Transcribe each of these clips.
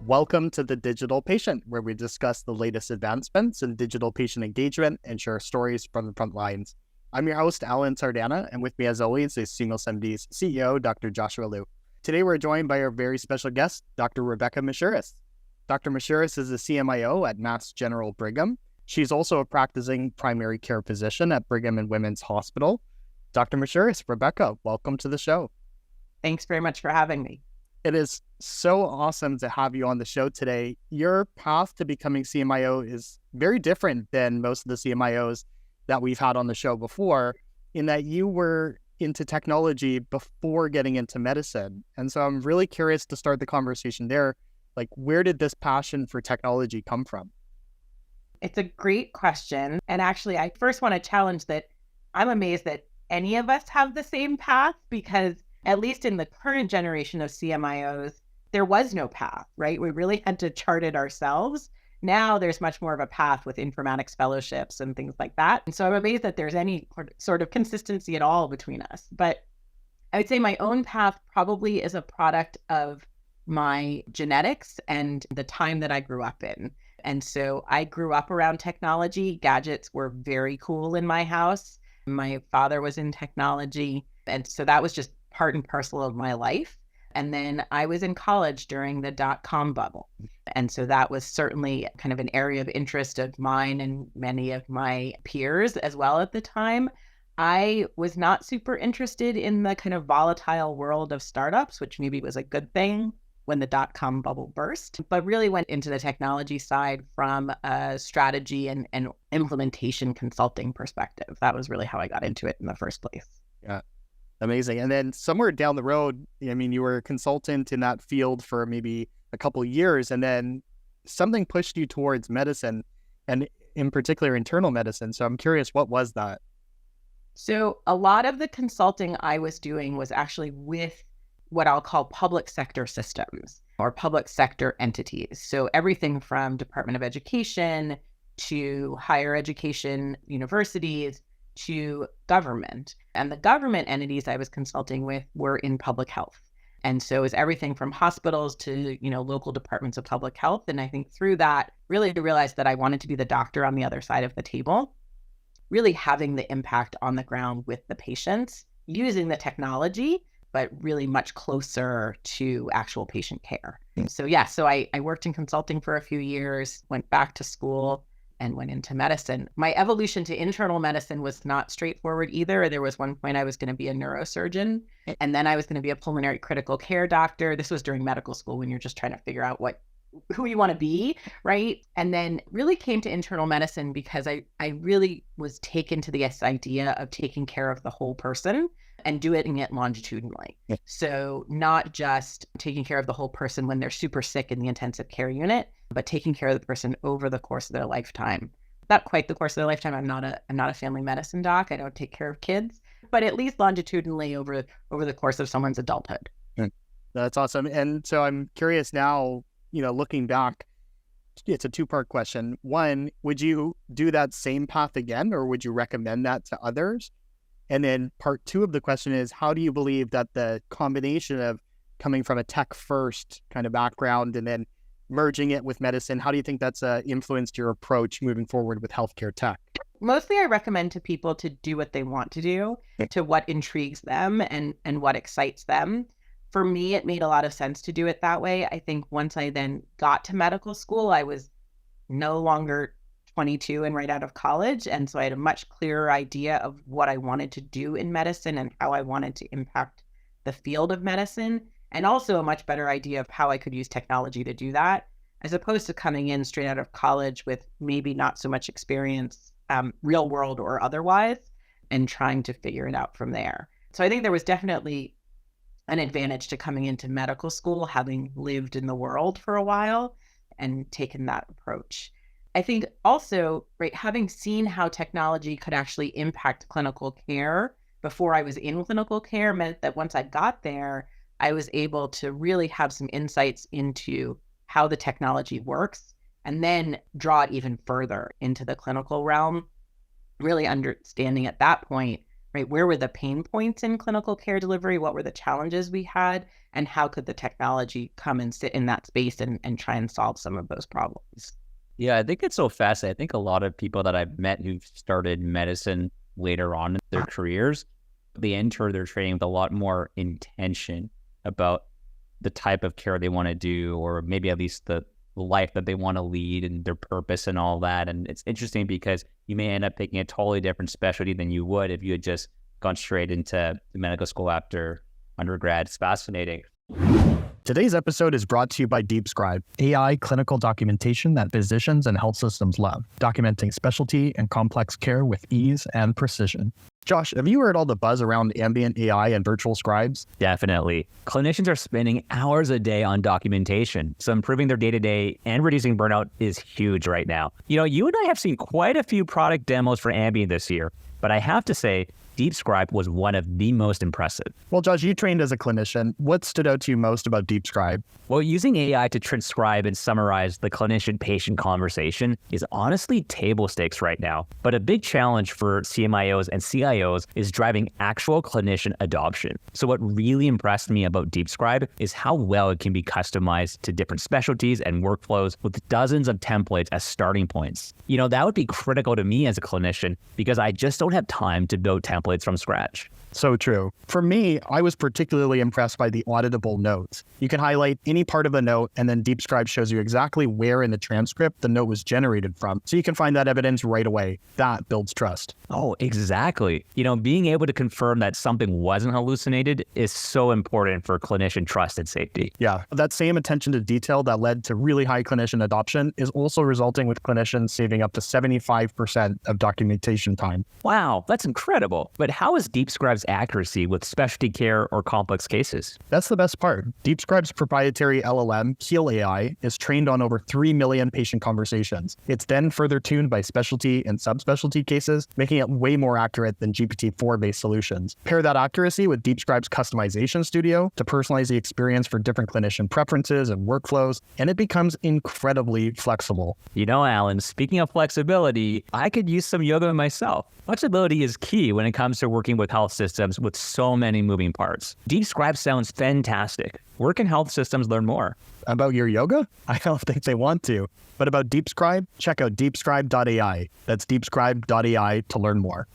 Welcome to The Digital Patient, where we discuss the latest advancements in digital patient engagement and share stories from the front lines. I'm your host, Alan Sardana, and with me as always is CMIO's CEO, Dr. Joshua Liu. Today we're joined by our very special guest, Dr. Rebecca Mishuris. Dr. Mishuris is a CMIO at Mass General Brigham. She's also a practicing primary care physician at Brigham and Women's Hospital. Dr. Mishuris, Rebecca, welcome to the show. Thanks very much for having me. It is so awesome to have you on the show today. Your path to becoming CMIO is very different than most of the CMIOs that we've had on the show before, in that you were into technology before getting into medicine. And so I'm really curious to start the conversation there. Like, where did this passion for technology come from? It's a great question. And actually, I first want to challenge that I'm amazed that any of us have the same path, because at least in the current generation of CMIOs, there was no path, right? We really had to chart it ourselves. Now there's much more of a path with informatics fellowships and things like that. And so I'm amazed that there's any sort of consistency at all between us. But I would say my own path probably is a product of my genetics and the time that I grew up in. And so I grew up around technology. Gadgets were very cool in my house. My father was in technology. And so that was just part and parcel of my life. And then I was in college during the dot-com bubble. And so that was certainly kind of an area of interest of mine and many of my peers as well at the time. I was not super interested in the kind of volatile world of startups, which maybe was a good thing when the dot-com bubble burst, but really went into the technology side from a strategy and implementation consulting perspective. That was really how I got into it in the first place. Yeah. Amazing. And then somewhere down the road, I mean, you were a consultant in that field for maybe a couple of years, and then something pushed you towards medicine, and in particular, internal medicine. So I'm curious, what was that? So a lot of the consulting I was doing was actually with what I'll call public sector systems or public sector entities. So everything from Department of Education to higher education universities to government. And the government entities I was consulting with were in public health. And so it was everything from hospitals to, local departments of public health. And I think through that, really realized that I wanted to be the doctor on the other side of the table, really having the impact on the ground with the patients, using the technology, but really much closer to actual patient care. So I worked in consulting for a few years, went back to school, and went into medicine. My evolution to internal medicine was not straightforward either. There was one point I was going to be a neurosurgeon, and then I was going to be a pulmonary critical care doctor. This was during medical school when you're just trying to figure out who you want to be, right? And then really came to internal medicine because I really was taken to this idea of taking care of the whole person and doing it longitudinally. Yeah. So not just taking care of the whole person when they're super sick in the intensive care unit, but taking care of the person over the course of their lifetime. Not quite the course of their lifetime. I'm not a family medicine doc. I don't take care of kids, but at least longitudinally over the course of someone's adulthood. That's awesome. And so I'm curious now, looking back, it's a two-part question. One, would you do that same path again, or would you recommend that to others? And then part two of the question is, how do you believe that the combination of coming from a tech first kind of background and then merging it with medicine, how do you think that's influenced your approach moving forward with healthcare tech? Mostly I recommend to people to do what they want to do, to what intrigues them and what excites them. For me, it made a lot of sense to do it that way. I think once I then got to medical school, I was no longer 22 and right out of college. And so I had a much clearer idea of what I wanted to do in medicine and how I wanted to impact the field of medicine, and also a much better idea of how I could use technology to do that, as opposed to coming in straight out of college with maybe not so much experience, real world or otherwise, and trying to figure it out from there. So I think there was definitely an advantage to coming into medical school, having lived in the world for a while and taken that approach. I think also, right, having seen how technology could actually impact clinical care before I was in clinical care meant that once I got there, I was able to really have some insights into how the technology works and then draw it even further into the clinical realm, really understanding at that point, right? Where were the pain points in clinical care delivery? What were the challenges we had? And how could the technology come and sit in that space and try and solve some of those problems? Yeah, I think it's so fascinating. I think a lot of people that I've met who've started medicine later on in their careers, they enter their training with a lot more intention about the type of care they want to do, or maybe at least the life that they want to lead and their purpose and all that. And it's interesting because you may end up picking a totally different specialty than you would if you had just gone straight into medical school after undergrad. It's fascinating. Today's episode is brought to you by DeepScribe, AI clinical documentation that physicians and health systems love, documenting specialty and complex care with ease and precision. Josh, have you heard all the buzz around ambient AI and virtual scribes? Definitely. Clinicians are spending hours a day on documentation, so improving their day-to-day and reducing burnout is huge right now. You know, you and I have seen quite a few product demos for ambient this year, but I have to say, DeepScribe was one of the most impressive. Well, Josh, you trained as a clinician. What stood out to you most about DeepScribe? Well, using AI to transcribe and summarize the clinician-patient conversation is honestly table stakes right now. But a big challenge for CMIOs and CIOs is driving actual clinician adoption. So what really impressed me about DeepScribe is how well it can be customized to different specialties and workflows with dozens of templates as starting points. You know, that would be critical to me as a clinician because I just don't have time to build templates from scratch. So true. For me, I was particularly impressed by the auditable notes. You can highlight any part of a note, and then DeepScribe shows you exactly where in the transcript the note was generated from. So you can find that evidence right away. That builds trust. Oh, exactly. You know, being able to confirm that something wasn't hallucinated is so important for clinician trust and safety. Yeah, that same attention to detail that led to really high clinician adoption is also resulting with clinicians saving up to 75% of documentation time. Wow, that's incredible. But how is DeepScribe's accuracy with specialty care or complex cases? That's the best part. DeepScribe's proprietary LLM, Keel AI, is trained on over 3 million patient conversations. It's then further tuned by specialty and subspecialty cases, making it way more accurate than GPT-4-based solutions. Pair that accuracy with DeepScribe's customization studio to personalize the experience for different clinician preferences and workflows, and it becomes incredibly flexible. You know, Alan, speaking of flexibility, I could use some yoga myself. Flexibility is key when it comes to working with health systems with so many moving parts. DeepScribe sounds fantastic. Where can health systems learn more? About your yoga? I don't think they want to. But about DeepScribe, check out deepscribe.ai. That's deepscribe.ai to learn more.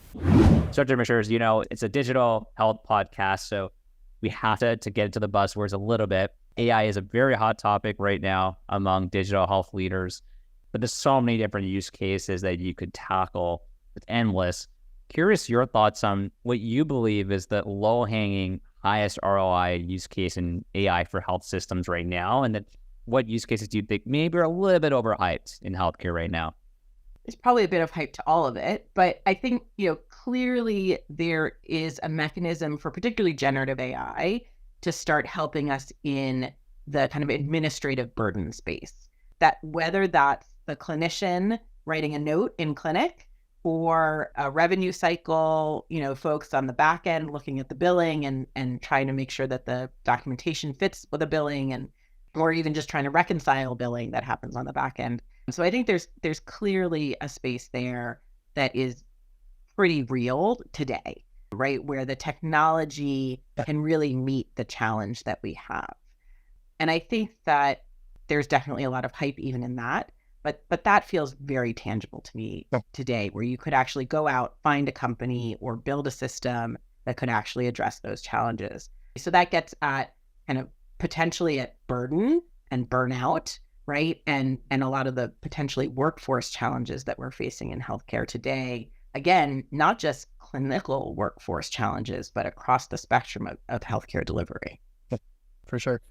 So, Dr. Mishuris, you know, it's a digital health podcast, so we have to get into the buzzwords a little bit. AI is a very hot topic right now among digital health leaders, but there's so many different use cases that you could tackle. It's endless. Curious your thoughts on what you believe is the low-hanging, highest ROI use case in AI for health systems right now, and then what use cases do you think maybe are a little bit overhyped in healthcare right now? There's probably a bit of hype to all of it, but I think, clearly there is a mechanism for particularly generative AI to start helping us in the kind of administrative burden space. That whether that's the clinician writing a note in clinic or a revenue cycle, folks on the back end looking at the billing and trying to make sure that the documentation fits with the billing or even just trying to reconcile billing that happens on the back end. So I think there's clearly a space there that is pretty real today, right? Where the technology can really meet the challenge that we have. And I think that there's definitely a lot of hype even in that. But that feels very tangible to me today, where you could actually go out, find a company or build a system that could actually address those challenges. So that gets at kind of potentially at burden and burnout, right? And a lot of the potentially workforce challenges that we're facing in healthcare today. Again, not just clinical workforce challenges, but across the spectrum of healthcare delivery. For sure.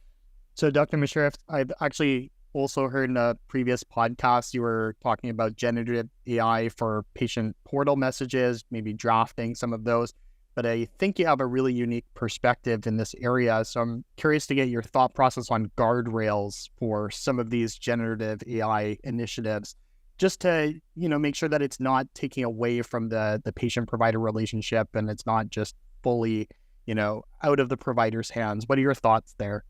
So Dr. Mishuris, I've actually also heard in a previous podcast, you were talking about generative AI for patient portal messages, maybe drafting some of those. But I think you have a really unique perspective in this area. So I'm curious to get your thought process on guardrails for some of these generative AI initiatives, just to, make sure that it's not taking away from the patient-provider relationship and it's not just fully, out of the provider's hands. What are your thoughts there?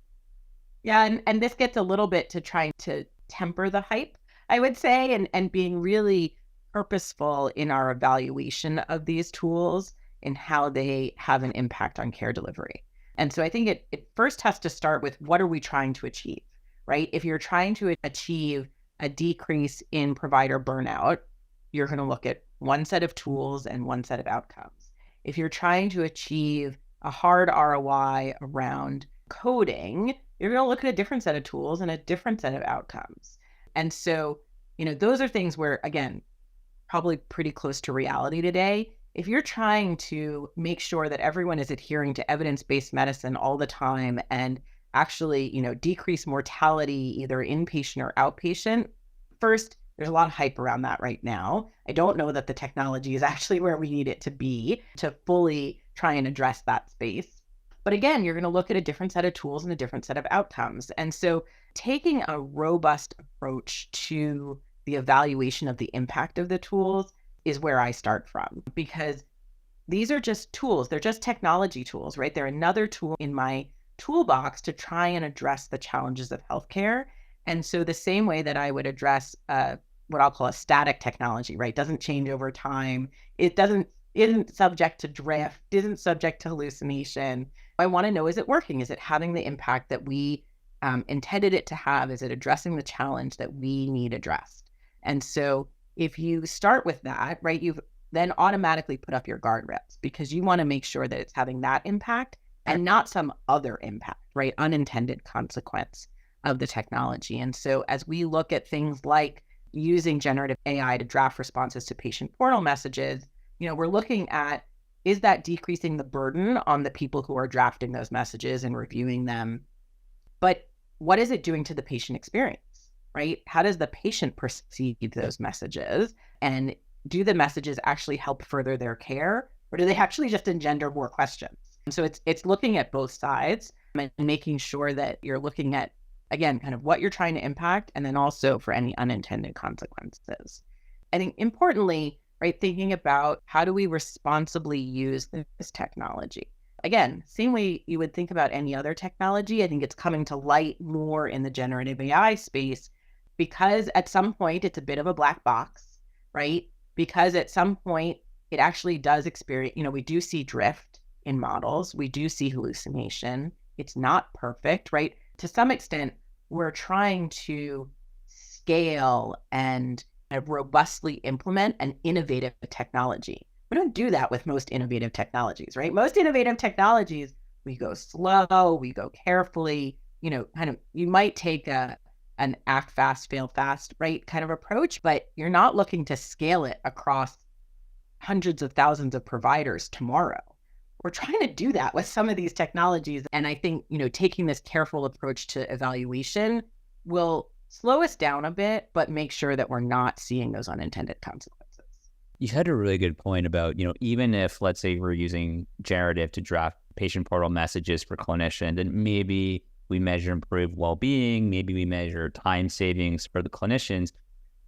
Yeah, and this gets a little bit to trying to temper the hype, I would say, and being really purposeful in our evaluation of these tools in how they have an impact on care delivery. And so I think it first has to start with, what are we trying to achieve, right? If you're trying to achieve a decrease in provider burnout, you're going to look at one set of tools and one set of outcomes. If you're trying to achieve a hard ROI around coding, you're going to look at a different set of tools and a different set of outcomes. And so, those are things where, again, probably pretty close to reality today. If you're trying to make sure that everyone is adhering to evidence-based medicine all the time and actually, decrease mortality, either inpatient or outpatient, first, there's a lot of hype around that right now. I don't know that the technology is actually where we need it to be to fully try and address that space. But again, you're going to look at a different set of tools and a different set of outcomes. And so taking a robust approach to the evaluation of the impact of the tools is where I start from, because these are just tools. They're just technology tools, right? They're another tool in my toolbox to try and address the challenges of healthcare. And so the same way that I would address what I'll call a static technology, right? Doesn't change over time. It isn't subject to drift, isn't subject to hallucination. I want to know, is it working? Is it having the impact that we intended it to have? Is it addressing the challenge that we need addressed? And so if you start with that, right, you've then automatically put up your guardrails, because you want to make sure that it's having that impact and not some other impact, right? Unintended consequence of the technology. And so as we look at things like using generative AI to draft responses to patient portal messages, we're looking at, is that decreasing the burden on the people who are drafting those messages and reviewing them? But what is it doing to the patient experience, right? How does the patient perceive those messages? And do the messages actually help further their care, or do they actually just engender more questions? And so it's looking at both sides and making sure that you're looking at, again, kind of what you're trying to impact, and then also for any unintended consequences. I think importantly, right, thinking about how do we responsibly use this technology? Again, same way you would think about any other technology, I think it's coming to light more in the generative AI space, because at some point it's a bit of a black box, right? Because at some point it actually does experience, we do see drift in models, we do see hallucination. It's not perfect, right? To some extent, we're trying to scale and robustly implement an innovative technology. We don't do that with most innovative technologies, right? Most innovative technologies, we go slow, we go carefully, you might take an act fast, fail fast, right, kind of approach, but you're not looking to scale it across hundreds of thousands of providers tomorrow. We're trying to do that with some of these technologies. And I think, taking this careful approach to evaluation will slow us down a bit, but make sure that we're not seeing those unintended consequences. You had a really good point about, even if, let's say, we're using generative to draft patient portal messages for clinicians, and maybe we measure improved well-being, maybe we measure time savings for the clinicians,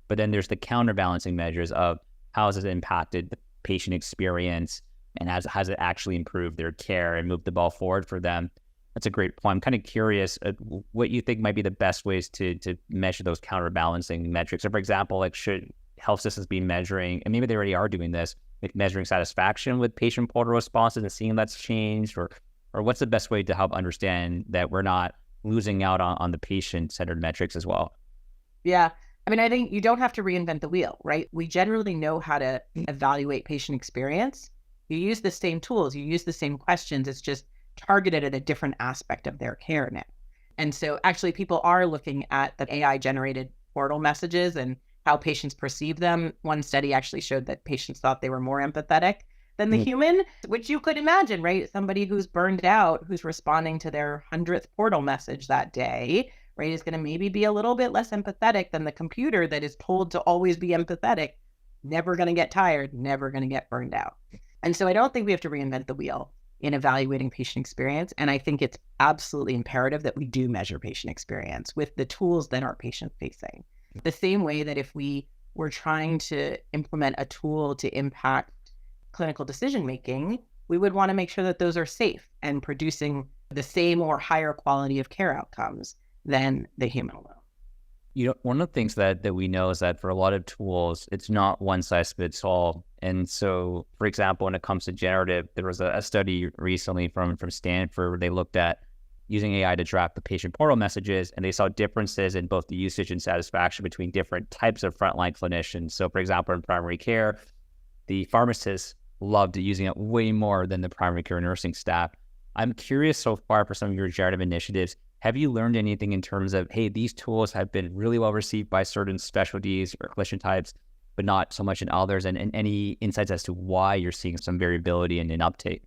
but then there's the counterbalancing measures of how has it impacted the patient experience, and has it actually improved their care and moved the ball forward for them? That's a great point. I'm kind of curious what you think might be the best ways to measure those counterbalancing metrics. So, for example, should health systems be measuring, and maybe they already are doing this, measuring satisfaction with patient portal responses and seeing that's changed, or what's the best way to help understand that we're not losing out on the patient-centered metrics as well? Yeah. I think you don't have to reinvent the wheel, right? We generally know how to evaluate patient experience. You use the same tools, you use the same questions, it's just targeted at a different aspect of their care now. And so actually people are looking at the AI generated portal messages and how patients perceive them. One study actually showed that patients thought they were more empathetic than the human, which you could imagine, right? Somebody who's burned out, who's responding to their 100th portal message that day, right, is going to maybe be a little bit less empathetic than the computer that is told to always be empathetic, never going to get tired, never going to get burned out. And so I don't think we have to reinvent the wheel in evaluating patient experience. And I think it's absolutely imperative that we do measure patient experience with the tools that are patient facing. The same way that if we were trying to implement a tool to impact clinical decision making, we would want to make sure that those are safe and producing the same or higher quality of care outcomes than the human alone. One of the things that we know is that for a lot of tools, it's not one size fits all. And so, for example, when it comes to generative, there was a study recently from Stanford where they looked at using AI to draft the patient portal messages, and they saw differences in both the usage and satisfaction between different types of frontline clinicians. So, for example, in primary care, the pharmacists loved using it way more than the primary care nursing staff. I'm curious so far for some of your generative initiatives, have you learned anything in terms of, hey, these tools have been really well received by certain specialties or clinician types, but not so much in others, and any insights as to why you're seeing some variability in uptake?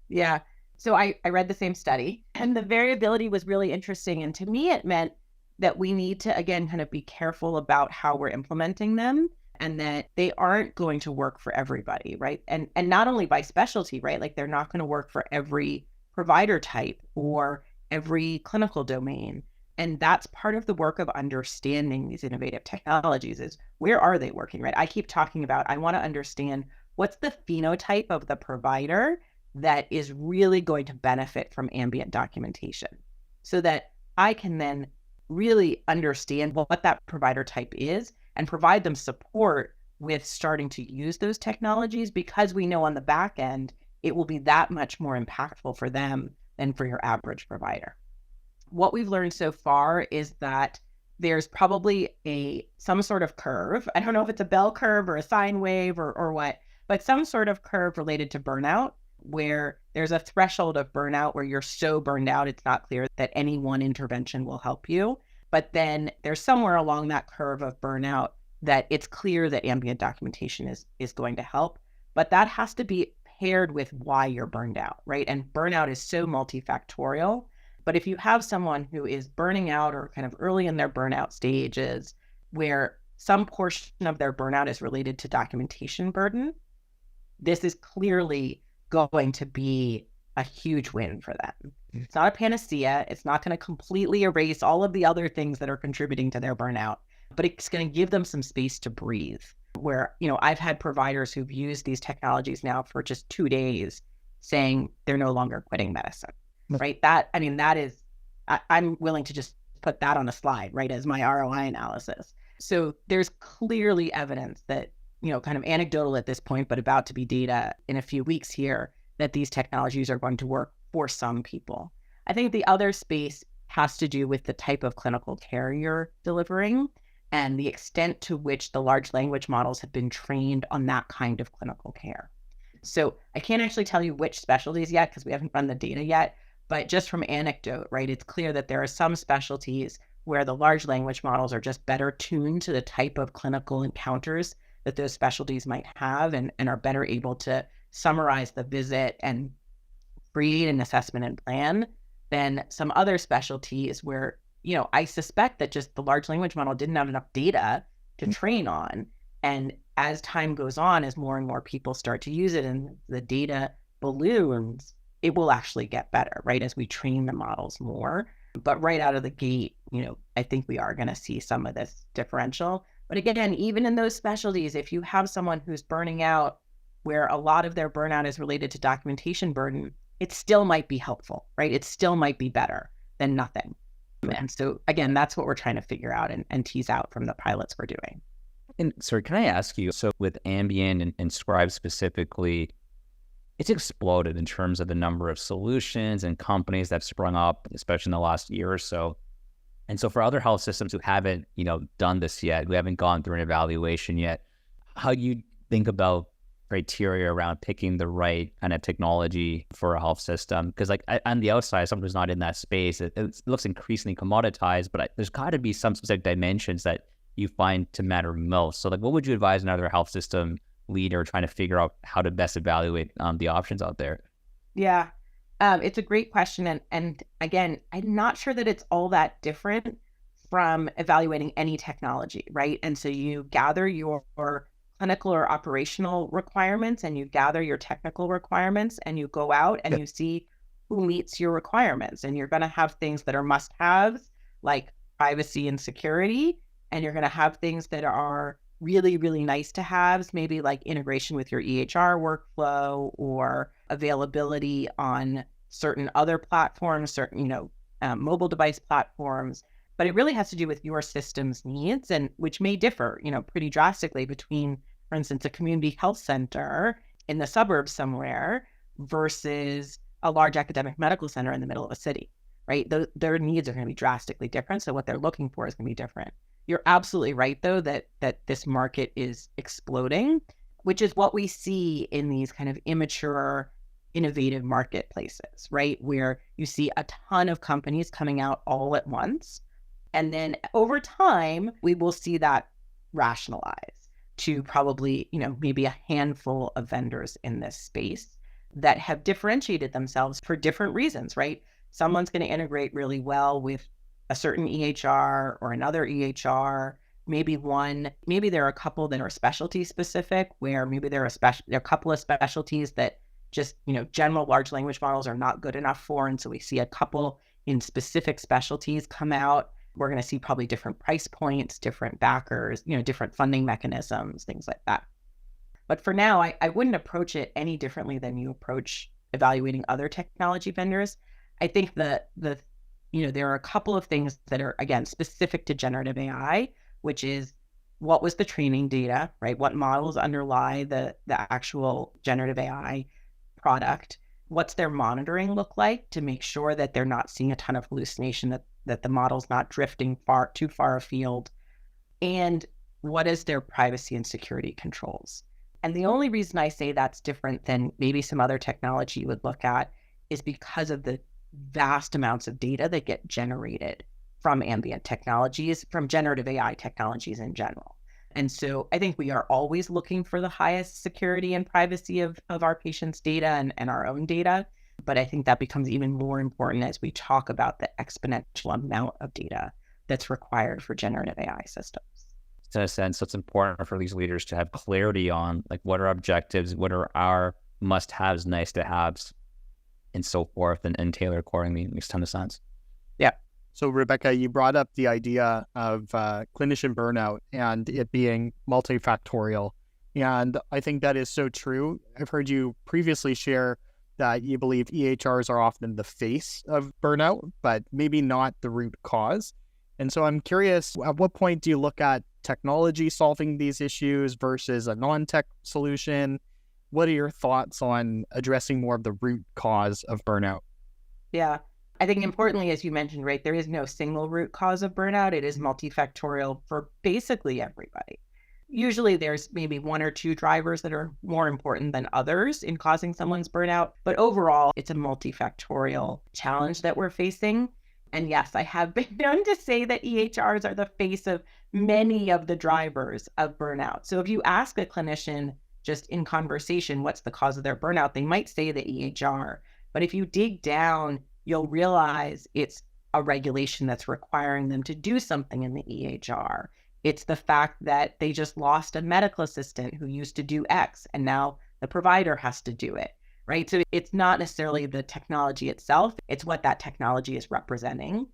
Yeah. So I read the same study, and the variability was really interesting. And to me, it meant that we need to, again, kind of be careful about how we're implementing them, and that they aren't going to work for everybody, right? And not only by specialty, right? Like they're not going to work for every provider type or every clinical domain. And that's part of the work of understanding these innovative technologies is where are they working, right? I keep talking about, I want to understand what's the phenotype of the provider that is really going to benefit from ambient documentation so that I can then really understand what that provider type is and provide them support with starting to use those technologies, because we know on the back end, it will be that much more impactful for them than for your average provider. What we've learned so far is that there's probably some sort of curve. I don't know if it's a bell curve or a sine wave or what, but some sort of curve related to burnout, where there's a threshold of burnout where you're so burned out, it's not clear that any one intervention will help you. But then there's somewhere along that curve of burnout that it's clear that ambient documentation is going to help. But that has to be paired with why you're burned out, right? And burnout is so multifactorial. But if you have someone who is burning out or kind of early in their burnout stages, where some portion of their burnout is related to documentation burden, this is clearly going to be a huge win for them. It's not a panacea. It's not going to completely erase all of the other things that are contributing to their burnout, but it's going to give them some space to breathe. Where, I've had providers who've used these technologies now for just 2 days saying they're no longer quitting medicine, right? That is, I'm willing to just put that on a slide, right, as my ROI analysis. So there's clearly evidence that, kind of anecdotal at this point, but about to be data in a few weeks here, that these technologies are going to work for some people. I think the other space has to do with the type of clinical care you're delivering and the extent to which the large language models have been trained on that kind of clinical care. So I can't actually tell you which specialties yet because we haven't run the data yet, but just from anecdote, right, it's clear that there are some specialties where the large language models are just better tuned to the type of clinical encounters that those specialties might have and are better able to summarize the visit and create an assessment and plan than some other specialties where I suspect that just the large language model didn't have enough data to train on. And as time goes on, as more and more people start to use it and the data balloons, it will actually get better, right? As we train the models more. But right out of the gate, I think we are going to see some of this differential. But again, even in those specialties, if you have someone who's burning out, where a lot of their burnout is related to documentation burden, it still might be helpful, right? It still might be better than nothing. And so, again, that's what we're trying to figure out and tease out from the pilots we're doing. And sorry, can I ask you, so with Ambient and Scribe specifically, it's exploded in terms of the number of solutions and companies that have sprung up, especially in the last year or so. And so for other health systems who haven't, done this yet, who haven't gone through an evaluation yet, how do you think about criteria around picking the right kind of technology for a health system? Because on the outside, someone who's not in that space, it looks increasingly commoditized, but there's got to be some specific dimensions that you find to matter most. So what would you advise another health system leader trying to figure out how to best evaluate the options out there? Yeah, it's a great question. And again, I'm not sure that it's all that different from evaluating any technology, right? And so you gather your clinical or operational requirements and you gather your technical requirements and you go out and you see who meets your requirements. And you're going to have things that are must-haves like privacy and security. And you're going to have things that are really, really nice to haves, maybe like integration with your EHR workflow or availability on certain other platforms, certain, mobile device platforms. but it really has to do with your system's needs, and which may differ, pretty drastically between, for instance, a community health center in the suburbs somewhere versus a large academic medical center in the middle of a city, right? Their needs are going to be drastically different. So what they're looking for is going to be different. You're absolutely right, though, that this market is exploding, which is what we see in these kind of immature, innovative marketplaces, right? Where you see a ton of companies coming out all at once. And then over time, we will see that rationalize to probably, maybe a handful of vendors in this space that have differentiated themselves for different reasons, right? Someone's going to integrate really well with a certain EHR or another EHR. Maybe there are a couple that are specialty specific, where maybe there are a couple of specialties that just, general large language models are not good enough for. And so we see a couple in specific specialties come out. We're going to see probably different price points, different backers, different funding mechanisms, things like that. But for now, I wouldn't approach it any differently than you approach evaluating other technology vendors. I think that there are a couple of things that are, again, specific to generative AI, which is what was the training data, right? What models underlie the actual generative AI product? What's their monitoring look like to make sure that they're not seeing a ton of hallucination, that the model's not drifting too far afield? And what is their privacy and security controls? And the only reason I say that's different than maybe some other technology you would look at is because of the vast amounts of data that get generated from ambient technologies, from generative AI technologies in general. And so I think we are always looking for the highest security and privacy of our patients' data and our own data. But I think that becomes even more important as we talk about the exponential amount of data that's required for generative AI systems. In a sense, it's important for these leaders to have clarity on what are our objectives, what are our must-haves, nice-to-haves, and so forth, and tailor accordingly. It makes a ton of sense. Yeah. So Rebecca, you brought up the idea of clinician burnout and it being multifactorial. And I think that is so true. I've heard you previously share that you believe EHRs are often the face of burnout, but maybe not the root cause. And so I'm curious, at what point do you look at technology solving these issues versus a non-tech solution? What are your thoughts on addressing more of the root cause of burnout? Yeah, I think importantly, as you mentioned, right, there is no single root cause of burnout. It is multifactorial for basically everybody. Usually there's maybe one or two drivers that are more important than others in causing someone's burnout. But overall, it's a multifactorial challenge that we're facing. And yes, I have been known to say that EHRs are the face of many of the drivers of burnout. So if you ask a clinician just in conversation, what's the cause of their burnout, they might say the EHR. But if you dig down, you'll realize it's a regulation that's requiring them to do something in the EHR. It's the fact that they just lost a medical assistant who used to do X, and now the provider has to do it. Right? So it's not necessarily the technology itself, it's what that technology is representing.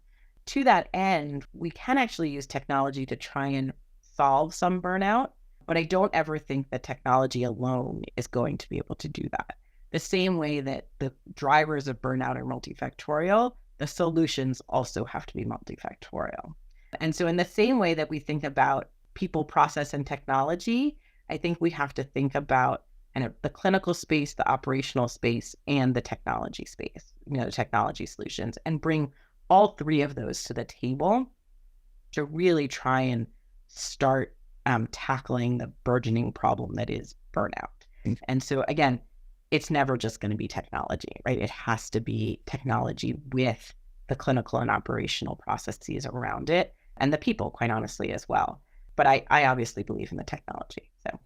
To that end, we can actually use technology to try and solve some burnout, but I don't ever think that technology alone is going to be able to do that. The same way that the drivers of burnout are multifactorial, the solutions also have to be multifactorial. And so in the same way that we think about people, process, and technology, I think we have to think about the clinical space, the operational space, and the technology space, the technology solutions, and bring all three of those to the table to really try and start tackling the burgeoning problem that is burnout. And so again, it's never just going to be technology, right? It has to be technology with the clinical and operational processes around it, and the people, quite honestly, as well. But I obviously believe in the technology. So.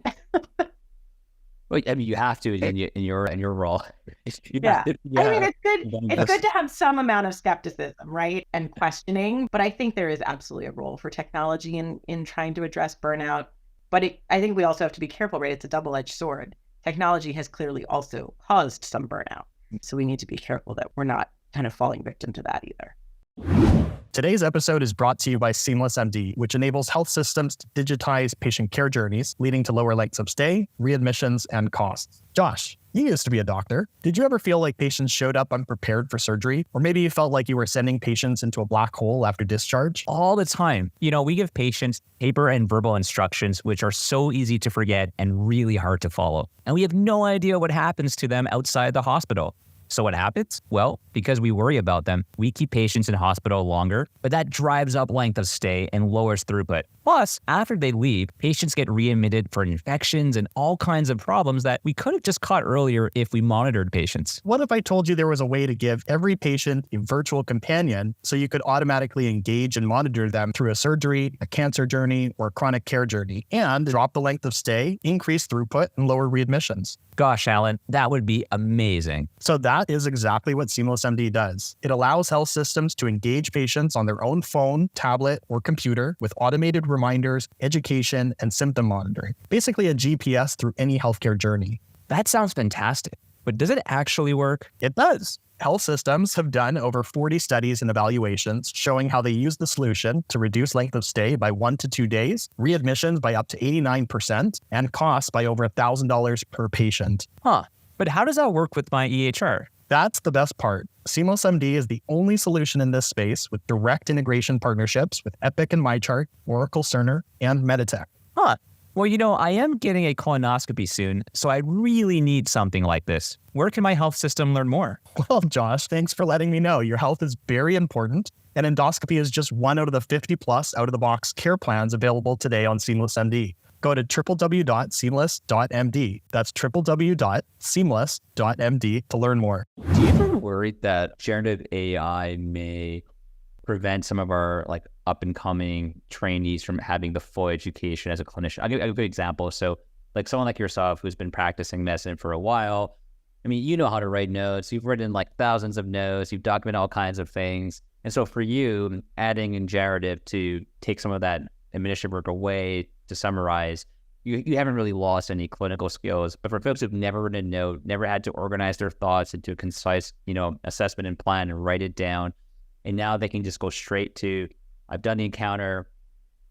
Well, I mean, you have to in your role. Yeah. I mean, it's good. It's good to have some amount of skepticism, right, and questioning. But I think there is absolutely a role for technology in trying to address burnout. But I think we also have to be careful, right? It's a double-edged sword. Technology has clearly also caused some burnout, so we need to be careful that we're not kind of falling victim to that either. Today's episode is brought to you by Seamless MD, which enables health systems to digitize patient care journeys, leading to lower lengths of stay, readmissions, and costs. Josh, you used to be a doctor. Did you ever feel like patients showed up unprepared for surgery? Or maybe you felt like you were sending patients into a black hole after discharge? All the time. We give patients paper and verbal instructions, which are so easy to forget and really hard to follow. And we have no idea what happens to them outside the hospital. So what happens? Well, because we worry about them, we keep patients in hospital longer, but that drives up length of stay and lowers throughput. Plus, after they leave, patients get readmitted for infections and all kinds of problems that we could have just caught earlier if we monitored patients. What if I told you there was a way to give every patient a virtual companion so you could automatically engage and monitor them through a surgery, a cancer journey, or a chronic care journey, and drop the length of stay, increase throughput, and lower readmissions? Gosh, Alan, that would be amazing. So that is exactly what Seamless MD does. It allows health systems to engage patients on their own phone, tablet, or computer with automated reminders, education, and symptom monitoring. Basically a GPS through any healthcare journey. That sounds fantastic, but does it actually work? It does. Health systems have done over 40 studies and evaluations showing how they use the solution to reduce length of stay by 1 to 2 days, readmissions by up to 89%, and costs by over $1,000 per patient. But how does that work with my EHR? That's the best part. Seamless MD is the only solution in this space with direct integration partnerships with Epic and MyChart, Oracle Cerner, and Meditech. Well, I am getting a colonoscopy soon, so I really need something like this. Where can my health system learn more? Well, Josh, thanks for letting me know. Your health is very important, and endoscopy is just one out of the 50 plus out-of-the-box care plans available today on Seamless MD. Go to www.seamless.md. That's www.seamless.md to learn more. Do you ever worry that generative AI may prevent some of our up and coming trainees from having the full education as a clinician? I'll give a good example. So someone like yourself who's been practicing medicine for a while, you know how to write notes. You've written thousands of notes. You've documented all kinds of things. And so for you, adding in generative to take some of that administrative work away to summarize, you haven't really lost any clinical skills. But for folks who've never written a note, never had to organize their thoughts into a concise, assessment and plan and write it down, and now they can just go straight to, I've done the encounter,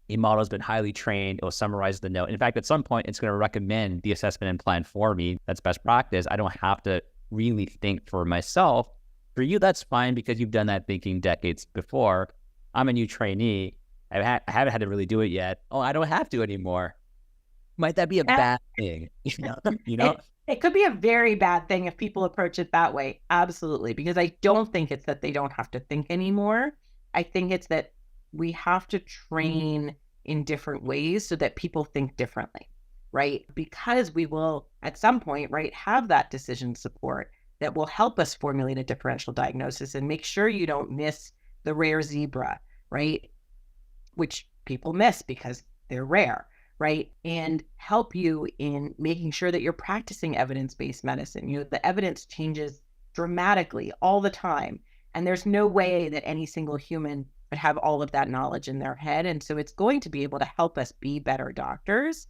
a model's been highly trained, it'll summarize the note. In fact, at some point, it's going to recommend the assessment and plan for me. That's best practice. I don't have to really think for myself. For you, that's fine because you've done that thinking decades before. I'm a new trainee. I haven't had to really do it yet. Oh, I don't have to anymore. Might that be a bad thing? It could be a very bad thing if people approach it that way. Absolutely. Because I don't think it's that they don't have to think anymore. I think it's that we have to train in different ways so that people think differently, right? Because we will at some point, right, have that decision support that will help us formulate a differential diagnosis and make sure you don't miss the rare zebra, right? Which people miss because they're rare, right? And help you in making sure that you're practicing evidence-based medicine. The evidence changes dramatically all the time. And there's no way that any single human would have all of that knowledge in their head. And so it's going to be able to help us be better doctors.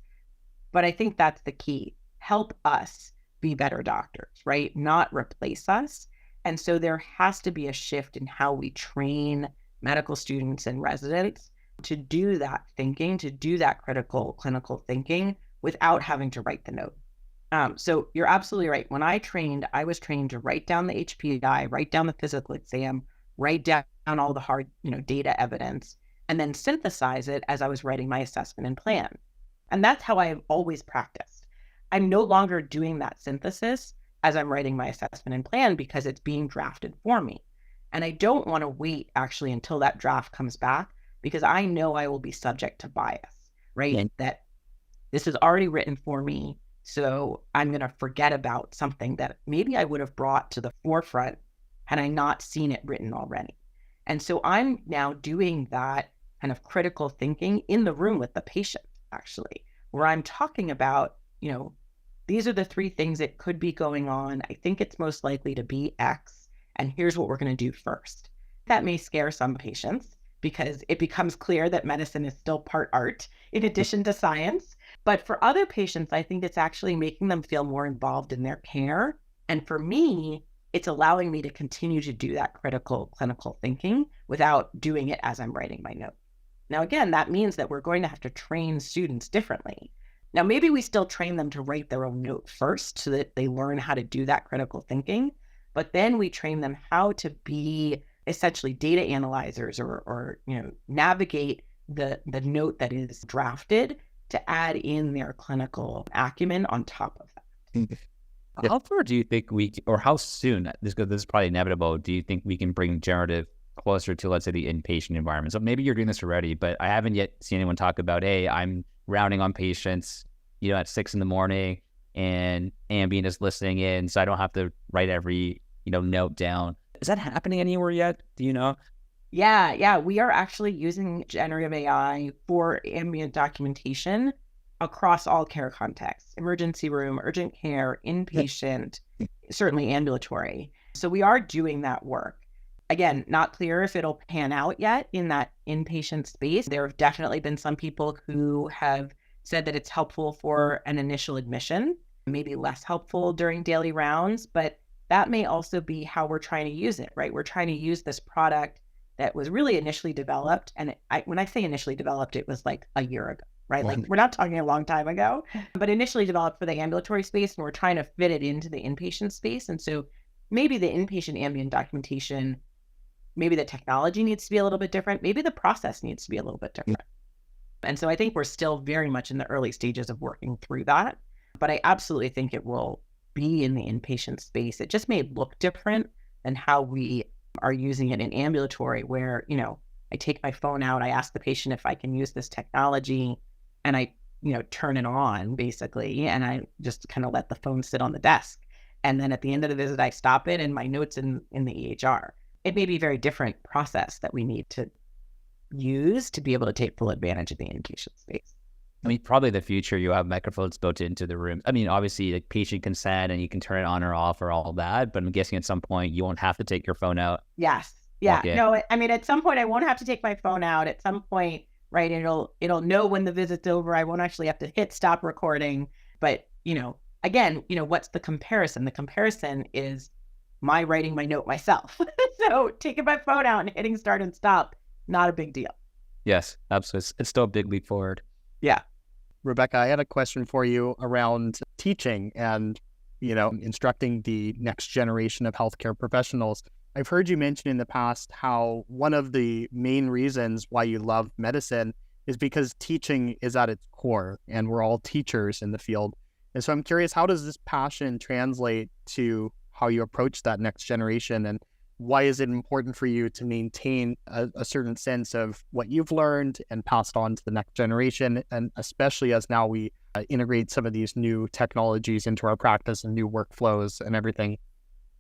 But I think that's the key. Help us be better doctors, right? Not replace us. And so there has to be a shift in how we train medical students and residents to do that thinking, to do that critical clinical thinking without having to write the note. So you're absolutely right. When I trained, I was trained to write down the HPI, write down the physical exam, write down all the hard, data evidence, and then synthesize it as I was writing my assessment and plan. And that's how I have always practiced. I'm no longer doing that synthesis as I'm writing my assessment and plan because it's being drafted for me. And I don't want to wait actually until that draft comes back because I know I will be subject to bias, right? Yeah. That this is already written for me. So I'm going to forget about something that maybe I would have brought to the forefront had I not seen it written already. And so I'm now doing that kind of critical thinking in the room with the patient, actually, where I'm talking about, these are the 3 things that could be going on. I think it's most likely to be X, and here's what we're going to do first. That may scare some patients because it becomes clear that medicine is still part art in addition to science. But for other patients, I think it's actually making them feel more involved in their care. And for me, it's allowing me to continue to do that critical clinical thinking without doing it as I'm writing my note. Now, again, that means that we're going to have to train students differently. Now, maybe we still train them to write their own note first so that they learn how to do that critical thinking, but then we train them how to be essentially data analyzers or navigate the note that is drafted to add in their clinical acumen on top of that. How far do you think or how soon, this is probably inevitable, do you think we can bring generative closer to, let's say, the inpatient environment? So maybe you're doing this already, but I haven't yet seen anyone talk about, hey, I'm rounding on patients, at 6 a.m. and ambient is listening in, so I don't have to write every, note down. Is that happening anywhere yet? Do you know? Yeah. We are actually using generative AI for ambient documentation across all care contexts: emergency room, urgent care, inpatient, certainly ambulatory. So we are doing that work. Again, not clear if it'll pan out yet in that inpatient space. There have definitely been some people who have said that it's helpful for an initial admission, maybe less helpful during daily rounds, but that may also be how we're trying to use it, right? We're trying to use this product that was really initially developed. And when I say initially developed, it was like a year ago, right? Like we're not talking a long time ago, but initially developed for the ambulatory space, and we're trying to fit it into the inpatient space. And so maybe the inpatient ambient documentation, maybe the technology needs to be a little bit different. Maybe the process needs to be a little bit different. And so I think we're still very much in the early stages of working through that. But I absolutely think it will be in the inpatient space. It just may look different than how we are using it in ambulatory, where, I take my phone out, I ask the patient if I can use this technology, and I, turn it on basically, and I just kind of let the phone sit on the desk. And then at the end of the visit, I stop it and my notes in the EHR. It may be a very different process that we need to use to be able to take full advantage of the inpatient space. I mean, probably the future, you have microphones built into the room. I mean, obviously, like patient consent and you can turn it on or off or all that. But I'm guessing at some point you won't have to take your phone out. Yes. Yeah. No, I mean, at some point I won't have to take my phone out. At some point, right, it'll know when the visit's over. I won't actually have to hit stop recording. But, again, what's the comparison? The comparison is my writing my note myself. So taking my phone out and hitting start and stop, not a big deal. Yes, absolutely. It's still a big leap forward. Yeah. Rebecca, I had a question for you around teaching and, instructing the next generation of healthcare professionals. I've heard you mention in the past how one of the main reasons why you love medicine is because teaching is at its core, and we're all teachers in the field. And so I'm curious, how does this passion translate to how you approach that next generation, and why is it important for you to maintain a certain sense of what you've learned and passed on to the next generation, and especially as now we integrate some of these new technologies into our practice and new workflows and everything?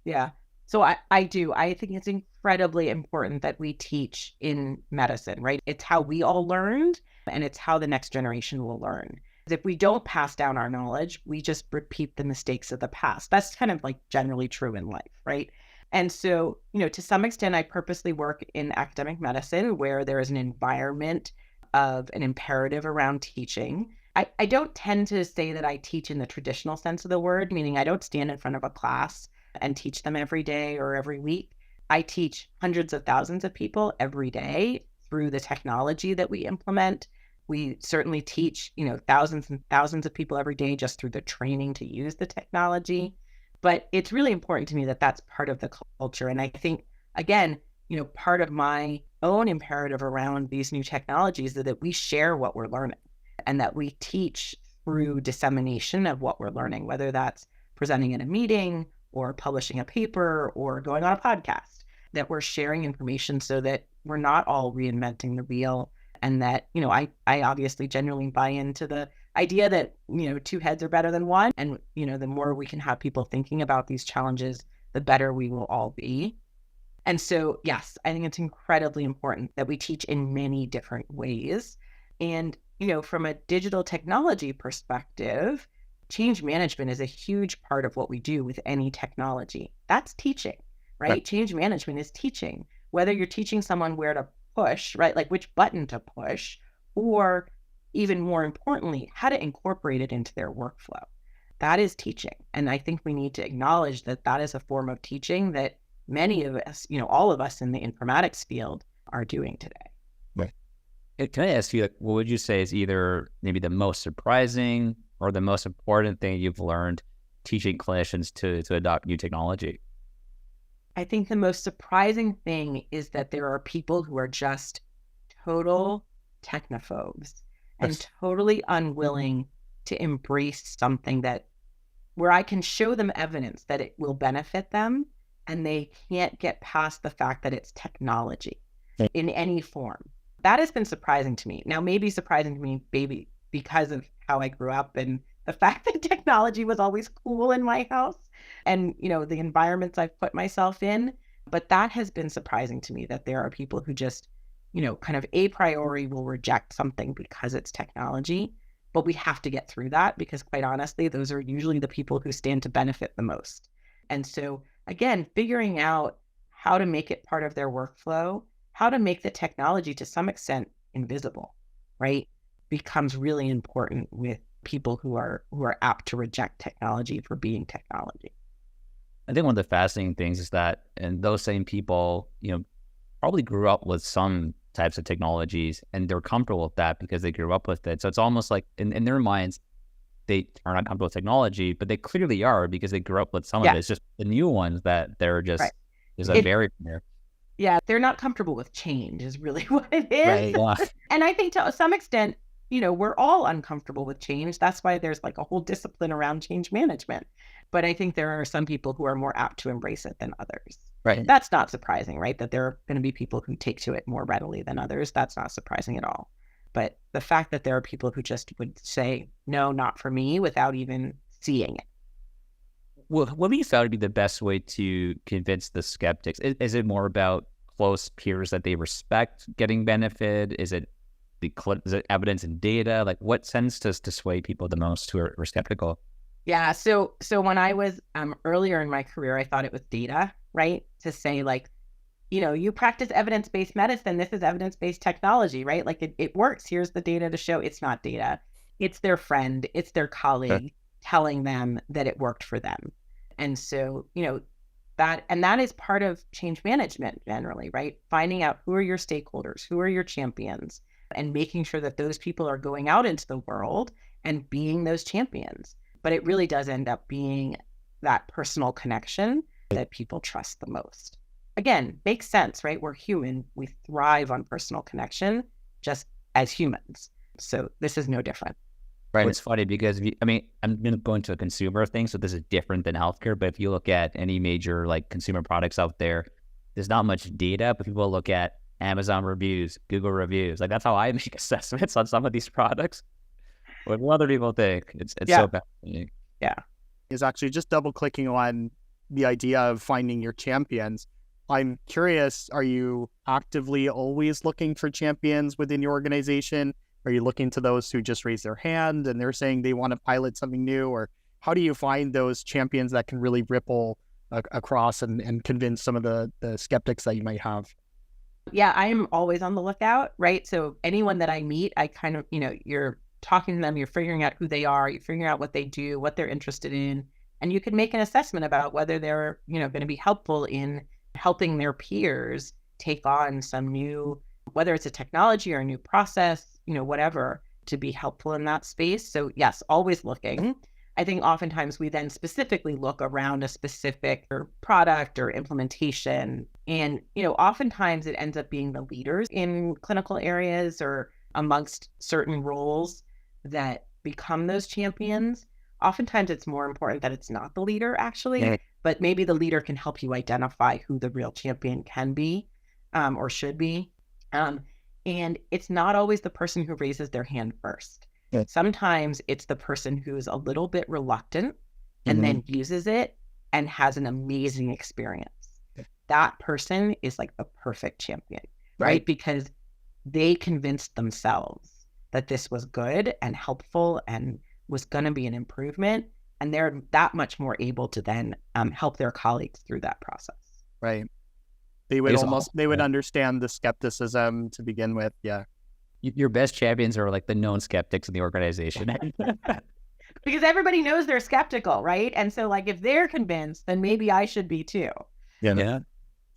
Yeah. So I do. I think it's incredibly important that we teach in medicine, right? It's how we all learned, and it's how the next generation will learn. If we don't pass down our knowledge, we just repeat the mistakes of the past. That's kind of like generally true in life, right? And so, to some extent, I purposely work in academic medicine where there is an environment of an imperative around teaching. I don't tend to say that I teach in the traditional sense of the word, meaning I don't stand in front of a class and teach them every day or every week. I teach hundreds of thousands of people every day through the technology that we implement. We certainly teach, thousands and thousands of people every day just through the training to use the technology. But it's really important to me that that's part of the culture. And I think, again, part of my own imperative around these new technologies is that we share what we're learning and that we teach through dissemination of what we're learning, whether that's presenting in a meeting or publishing a paper or going on a podcast, that we're sharing information so that we're not all reinventing the wheel. And that, I obviously genuinely buy into the idea that, two heads are better than one. And, the more we can have people thinking about these challenges, the better we will all be. And so, yes, I think it's incredibly important that we teach in many different ways. And, from a digital technology perspective, change management is a huge part of what we do with any technology. That's teaching, right? Change management is teaching, whether you're teaching someone where to push, right? Like which button to push, or even more importantly, how to incorporate it into their workflow. that is teaching. And I think we need to acknowledge that that is a form of teaching that many of us, all of us in the informatics field are doing today. Right. Can I ask you, what would you say is either maybe the most surprising or the most important thing you've learned teaching clinicians to adopt new technology? I think the most surprising thing is that there are people who are just total technophobes and totally unwilling to embrace something where I can show them evidence that it will benefit them, and they can't get past the fact that it's technology in any form. That has been surprising to me. Now, maybe surprising to me, maybe because of how I grew up and the fact that technology was always cool in my house and, the environments I've put myself in. But that has been surprising to me, that there are people who just, kind of a priori will reject something because it's technology. But we have to get through that, because quite honestly, those are usually the people who stand to benefit the most. And so again, figuring out how to make it part of their workflow, how to make the technology to some extent invisible, right, becomes really important with people who are apt to reject technology for being technology. I think one of the fascinating things is that, and those same people, probably grew up with some types of technologies and they're comfortable with that because they grew up with it. So it's almost like in their minds, they are not comfortable with technology, but they clearly are because they grew up with some of it. It's just the new ones that they're just, there's a barrier there. Yeah, they're not comfortable with change is really what it is. Right. And I think to some extent, we're all uncomfortable with change. That's why there's like a whole discipline around change management. But I think there are some people who are more apt to embrace it than others. Right. That's not surprising, right? That there are going to be people who take to it more readily than others. That's not surprising at all. But the fact that there are people who just would say, no, not for me, without even seeing it. Well, what do you found to be the best way to convince the skeptics? Is it more about close peers that they respect getting benefit? Is it evidence and data? Like, what tends to sway people the most who are skeptical? Yeah. So when I was earlier in my career, I thought it was data, right? To say like, you practice evidence-based medicine. This is evidence-based technology, right? Like it works. Here's the data to show. It's not data. It's their friend. It's their colleague telling them that it worked for them. And so, that is part of change management generally, right? Finding out who are your stakeholders, who are your champions, and making sure that those people are going out into the world and being those champions. But it really does end up being that personal connection that people trust the most. Again, makes sense, right? We're human. We thrive on personal connection just as humans. So this is no different. Right. It's funny because, I'm going to go into a consumer thing, so this is different than healthcare. But if you look at any major consumer products out there, there's not much data, but people look at Amazon reviews, Google reviews. Like, that's how I make assessments on some of these products. What other people think? It's so fascinating. Yeah. Is actually just double clicking on the idea of finding your champions. I'm curious, are you actively always looking for champions within your organization? Are you looking to those who just raise their hand and they're saying they want to pilot something new? Or how do you find those champions that can really ripple across and convince some of the skeptics that you might have? Yeah, I am always on the lookout, right? So anyone that I meet, I kind of, you're talking to them, you're figuring out who they are, you're figuring out what they do, what they're interested in, and you can make an assessment about whether they're, going to be helpful in helping their peers take on some new, whether it's a technology or a new process, whatever, to be helpful in that space. So yes, always looking. I think oftentimes we then specifically look around a specific product or implementation. And, oftentimes it ends up being the leaders in clinical areas or amongst certain roles that become those champions. Oftentimes it's more important that it's not the leader actually, but maybe the leader can help you identify who the real champion can be or should be. And it's not always the person who raises their hand first. Sometimes it's the person who's a little bit reluctant and then uses it and has an amazing experience. That person is like the perfect champion, right? Because they convinced themselves that this was good and helpful and was going to be an improvement. And they're that much more able to then help their colleagues through that process. Right. They would understand the skepticism to begin with. Yeah. Your best champions are like the known skeptics in the organization. because everybody knows they're skeptical, right? And so like, if they're convinced, then maybe I should be too. Yeah.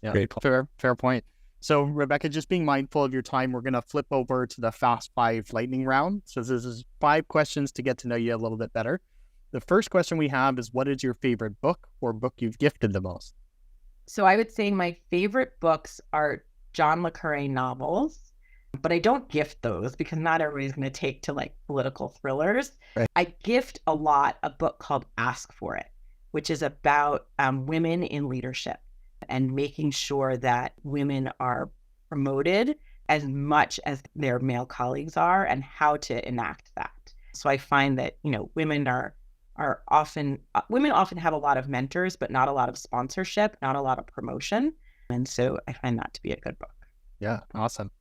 Great point. Fair point. So Rebecca, just being mindful of your time, we're going to flip over to the Fast 5 lightning round. So this is 5 questions to get to know you a little bit better. The first question we have is, what is your favorite book or book you've gifted the most? So I would say my favorite books are John le Carré novels, but I don't gift those because not everybody's going to take to like political thrillers. Right. I gift a lot a book called Ask for It, which is about women in leadership and making sure that women are promoted as much as their male colleagues are and how to enact that. So I find that, women often have a lot of mentors, but not a lot of sponsorship, not a lot of promotion. And so I find that to be a good book. Yeah, awesome.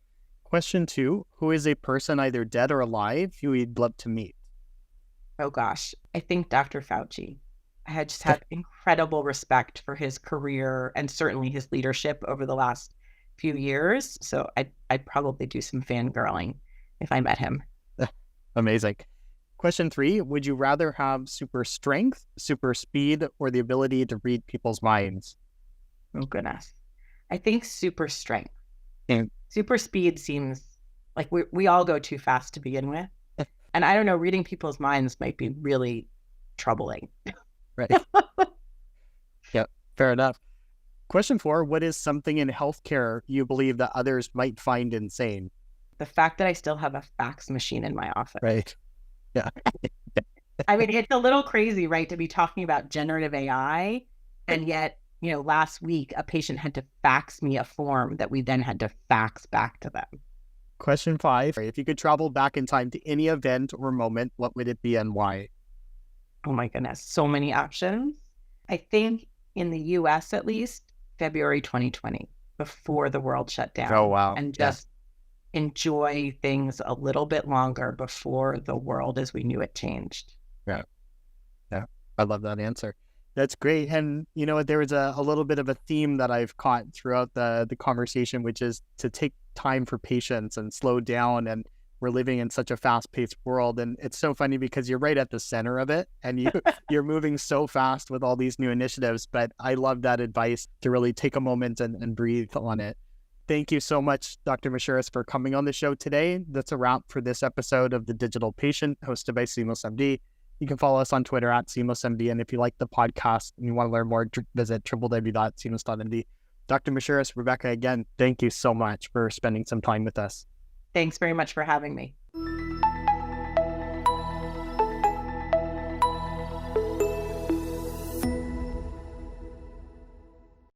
Question 2, who is a person either dead or alive who you'd love to meet? Oh gosh, I think Dr. Fauci. I had just had incredible respect for his career and certainly his leadership over the last few years. So I'd probably do some fangirling if I met him. Amazing. Question 3, would you rather have super strength, super speed, or the ability to read people's minds? Oh goodness. I think super strength. Yeah. Super speed seems like we all go too fast to begin with. And I don't know, reading people's minds might be really troubling. Right. Yeah, fair enough. Question 4, what is something in healthcare you believe that others might find insane? The fact that I still have a fax machine in my office. Right. Yeah. I mean, it's a little crazy, right, to be talking about generative AI. And yet, last week, a patient had to fax me a form that we then had to fax back to them. Question 5, if you could travel back in time to any event or moment, what would it be and why? Oh my goodness, so many options. I think in the US, at least, February 2020, before the world shut down. Oh, wow. And just enjoy things a little bit longer before the world as we knew it changed. Yeah. I love that answer. That's great. And there was a little bit of a theme that I've caught throughout the conversation, which is to take time for patients and slow down. And we're living in such a fast-paced world. And it's so funny because you're right at the center of it and you're moving so fast with all these new initiatives. But I love that advice to really take a moment and breathe on it. Thank you so much, Dr. Mishuris, for coming on the show today. That's a wrap for this episode of The Digital Patient, hosted by SeamlessMD. You can follow us on Twitter at SeamlessMD. And if you like the podcast and you want to learn more, visit www.seamless.md. Dr. Mishuris, Rebecca, again, thank you so much for spending some time with us. Thanks very much for having me.